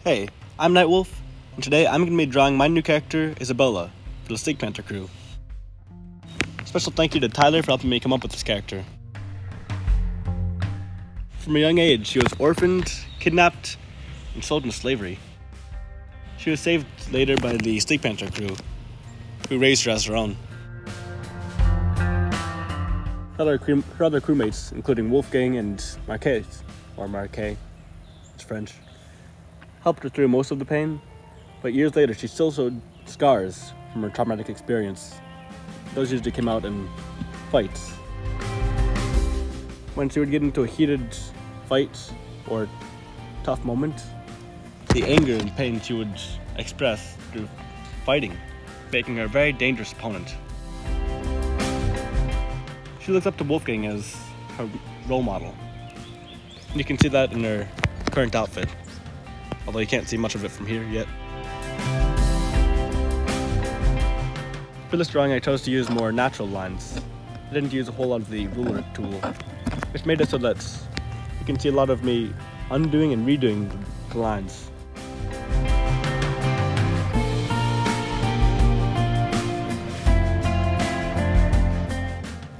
Hey, I'm Nightwolf, and today I'm going to be drawing my new character, Isabella, for the SleekPanther Crew. Special thank you to Tyler for helping me come up with this character. From a young age, she was orphaned, kidnapped, and sold into slavery. She was saved later by the SleekPanther Crew, who raised her as her own. Her other crewmates, including Wolfgang and Marquet, it's French, helped her through most of the pain, but years later she still showed scars from her traumatic experience. Those usually came out in fights. When she would get into a heated fight or tough moment, the anger and pain she would express through fighting, making her a very dangerous opponent. She looks up to Wolfgang as her role model. And you can see that in her current outfit, although you can't see much of it from here yet. For this drawing, I chose to use more natural lines. I didn't use a whole lot of the ruler tool, which made it so that you can see a lot of me undoing and redoing the lines.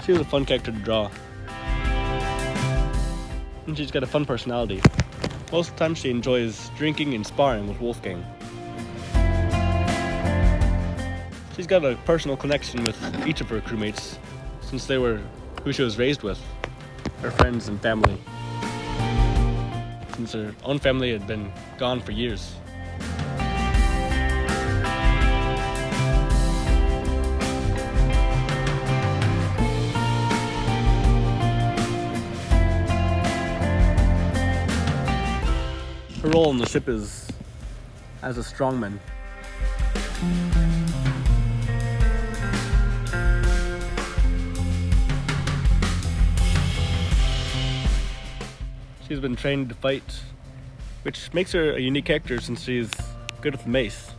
She was a fun character to draw. And she's got a fun personality. Most of the time she enjoys drinking and sparring with Wolfgang. She's got a personal connection with each of her crewmates, since they were who she was raised with, her friends and family. Since her own family had been gone for years. Her role on the ship is as a strongman. She's been trained to fight, which makes her a unique character since she's good with mace,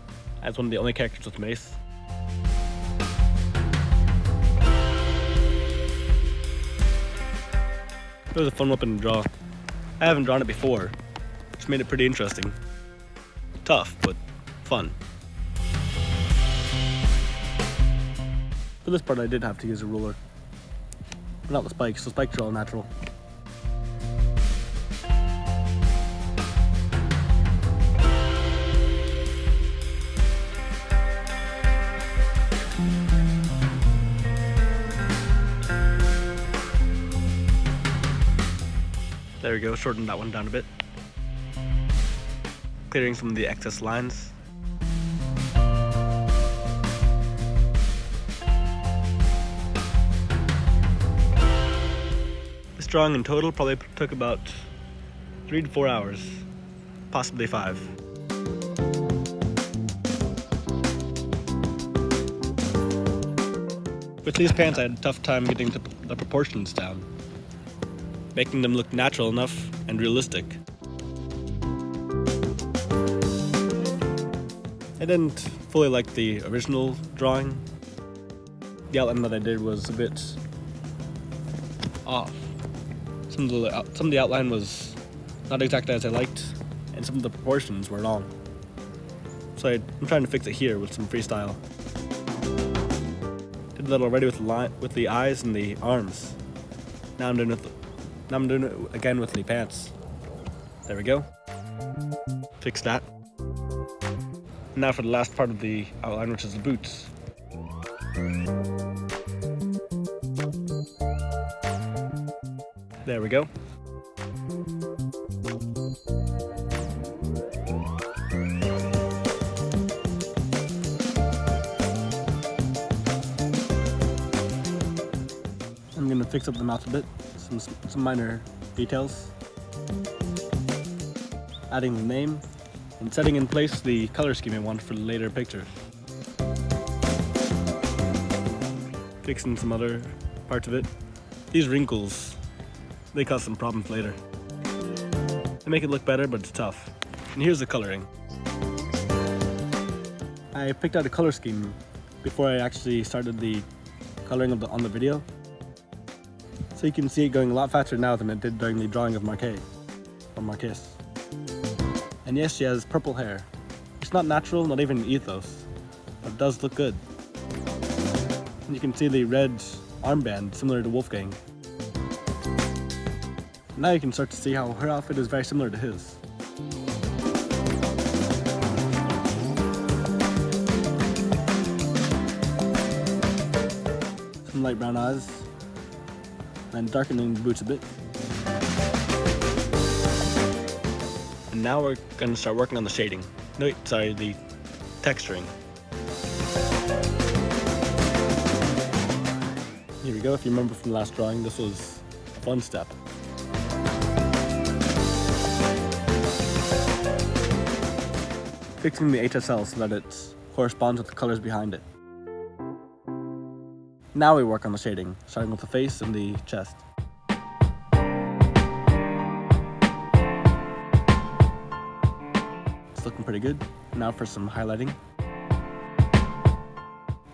as one of the only characters with mace. It was a fun weapon to draw. I haven't drawn it before, which made it pretty interesting. Tough, but fun. For this part I did have to use a ruler. But not the spikes are all natural. There we go, shorten that one down a bit. Clearing some of the excess lines. This drawing in total probably took about 3 to 4 hours, possibly 5. With these pants I had a tough time getting the proportions down, making them look natural enough and realistic. I didn't fully like the original drawing. The outline that I did was a bit off. Some of the outline was not exactly as I liked, and some of the proportions were wrong. So I'm trying to fix it here with some freestyle. Did that already with the eyes and the arms. Now I'm doing it again with the pants. There we go. Fix that. Now for the last part of the outline, which is the boots. There we go. I'm gonna fix up the mouth a bit, some minor details. Adding the name, and setting in place the color scheme I want for the later picture. Fixing some other parts of it. These wrinkles, they cause some problems later. They make it look better, but it's tough. And here's the coloring. I picked out a color scheme before I actually started the coloring on the video. So you can see it going a lot faster now than it did during the drawing of Marquet, or Marquis. And yes, she has purple hair. It's not natural, not even ethos, but it does look good. And you can see the red armband similar to Wolfgang. Now you can start to see how her outfit is very similar to his. Some light brown eyes, and darkening the boots a bit. And now we're going to start working on the shading. No, wait, sorry, the texturing. Here we go. If you remember from the last drawing, this was a fun step. Fixing the HSL so that it corresponds with the colors behind it. Now we work on the shading, starting with the face and the chest. It's looking pretty good. Now for some highlighting.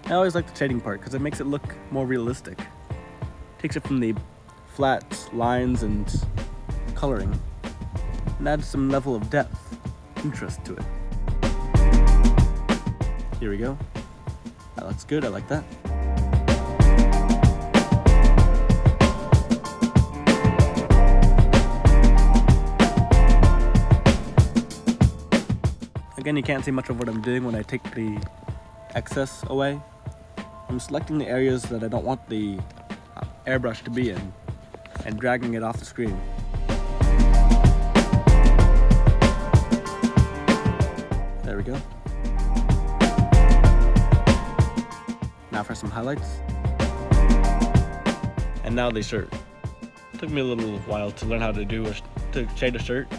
I always like the shading part because it makes it look more realistic. Takes it from the flat lines and coloring and adds some level of depth, interest to it. Here we go. That looks good, I like that. Again, you can't see much of what I'm doing when I take the excess away. I'm selecting the areas that I don't want the airbrush to be in and dragging it off the screen. There we go. Now for some highlights. And now the shirt. It took me a little while to learn how to shade a shirt,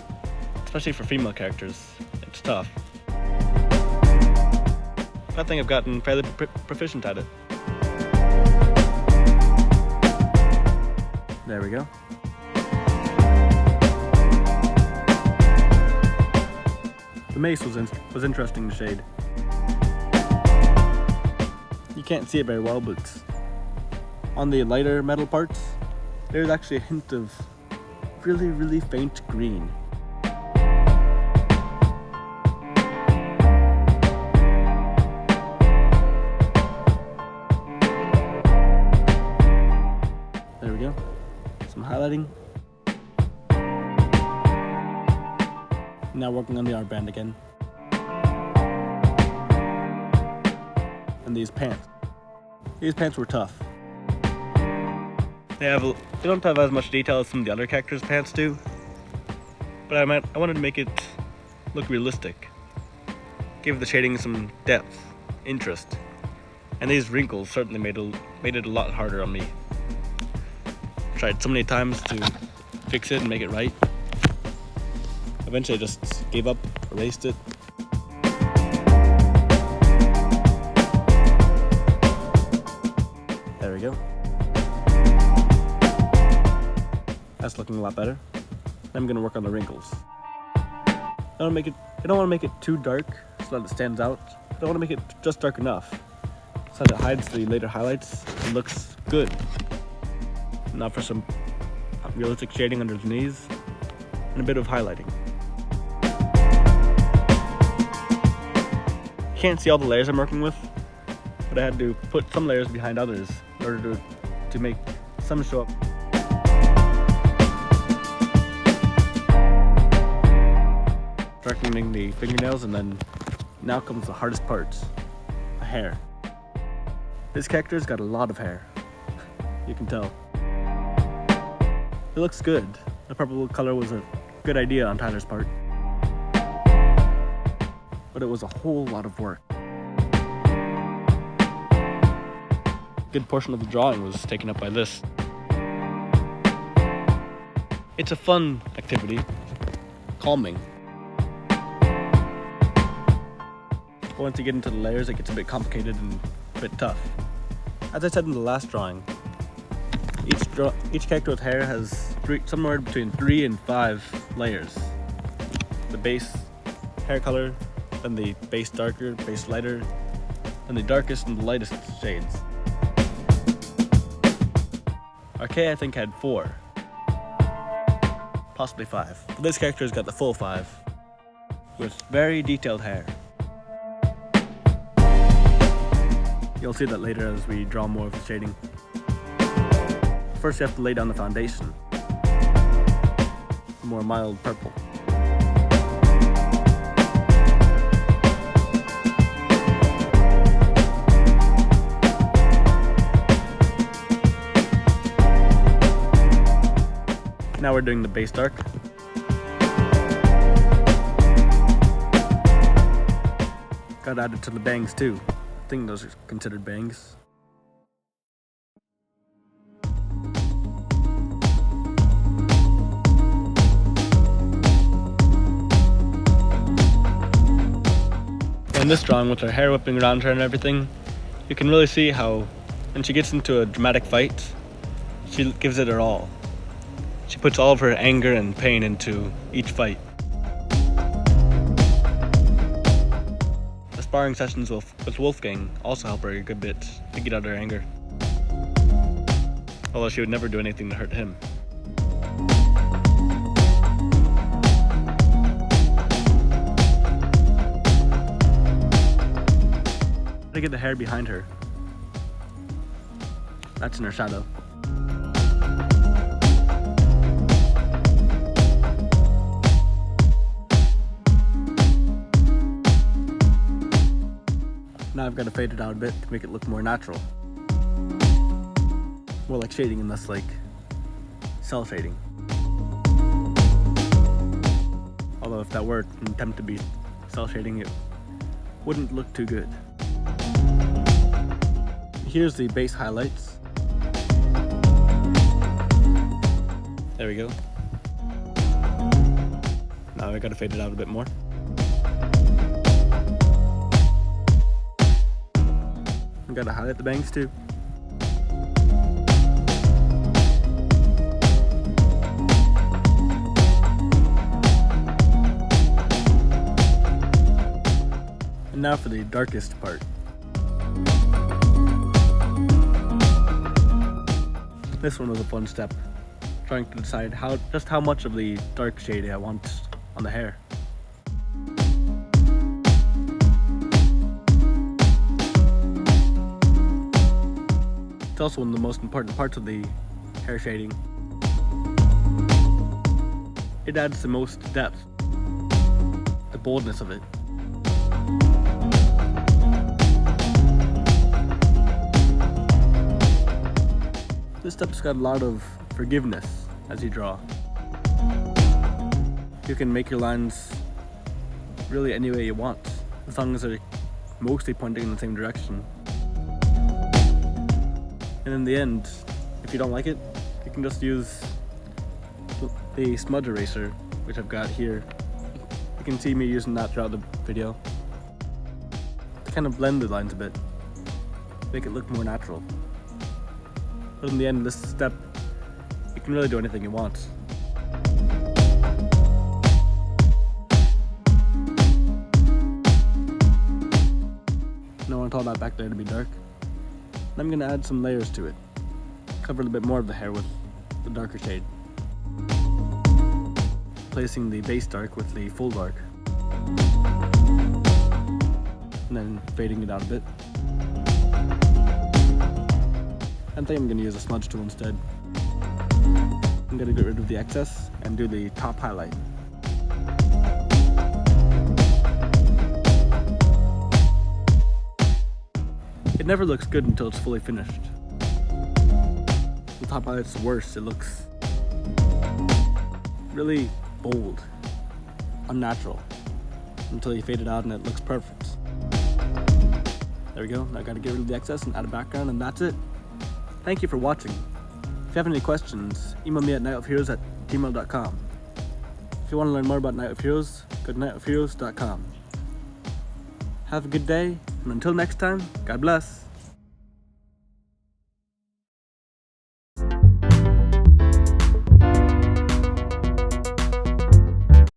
especially for female characters. It's tough. I think I've gotten fairly proficient at it. There we go. The mace was interesting to shade. You can't see it very well, but on the lighter metal parts, there's actually a hint of really, really faint green. There we go. Some highlighting. Now working on the armband again. And these pants. These pants were tough. They don't have as much detail as some of the other characters' pants do, but I wanted to make it look realistic. Give the shading some depth, interest, and these wrinkles certainly made it a lot harder on me. Tried so many times to fix it and make it right. Eventually I just gave up, erased it. There we go. That's looking a lot better. I'm gonna work on the wrinkles. I don't want to make it too dark so that it stands out. I don't want to make it just dark enough so that it hides the later highlights and looks good. Now for some realistic shading under the knees and a bit of highlighting. Can't see all the layers I'm working with, but I had to put some layers behind others in order to make some show up. Darkening the fingernails, and then now comes the hardest part, the hair. This character's got a lot of hair, you can tell. It looks good. The purple color was a good idea on Tyler's part, but it was a whole lot of work. A good portion of the drawing was taken up by this. It's a fun activity, calming. But once you get into the layers, it gets a bit complicated and a bit tough. As I said in the last drawing, each character with hair has somewhere between 3 and 5 layers. The base hair color, then the base darker, base lighter, and the darkest and the lightest shades. RK I think had 4, possibly 5, but this character's got the full 5. with very detailed hair. You'll see that later as we draw more of the shading. First you have to lay down the foundation, a more mild purple. Now we're doing the base dark. Got added to the bangs too. I think those are considered bangs. In this drawing, with her hair whipping around her and everything, you can really see how when she gets into a dramatic fight, she gives it her all. She puts all of her anger and pain into each fight. The sparring sessions with Wolfgang also help her a good bit to get out her anger. Although she would never do anything to hurt him. To get the hair behind her. That's in her shadow. Now I've got to fade it out a bit to make it look more natural. More like shading and less like cell shading. Although if that were an attempt to be cell shading, it wouldn't look too good. Here's the base highlights. There we go. Now I gotta fade it out a bit more. I gotta highlight the bangs too. And now for the darkest part. This one was a fun step, trying to decide just how much of the dark shade I want on the hair. It's also one of the most important parts of the hair shading. It adds the most depth, the boldness of it. This step's got a lot of forgiveness as you draw. You can make your lines really any way you want, as long as they're mostly pointing in the same direction. And in the end, if you don't like it, you can just use the smudge eraser, which I've got here. You can see me using that throughout the video to kind of blend the lines a bit, make it look more natural. But in the end, this step, you can really do anything you want. And I want all that back there to be dark. And I'm gonna add some layers to it. Cover a bit more of the hair with the darker shade. Placing the base dark with the full dark. And then fading it out a bit. I think I'm gonna use a smudge tool instead. I'm gonna get rid of the excess and do the top highlight. It never looks good until it's fully finished. The top highlight's the worst. It looks really bold, unnatural, until you fade it out and it looks perfect. There we go. Now I gotta get rid of the excess and add a background, and that's it. Thank you for watching. If you have any questions, email me at nightofheroes@gmail.com. If you want to learn more about Night of Heroes, go to nightofheroes.com. Have a good day, and until next time, God bless.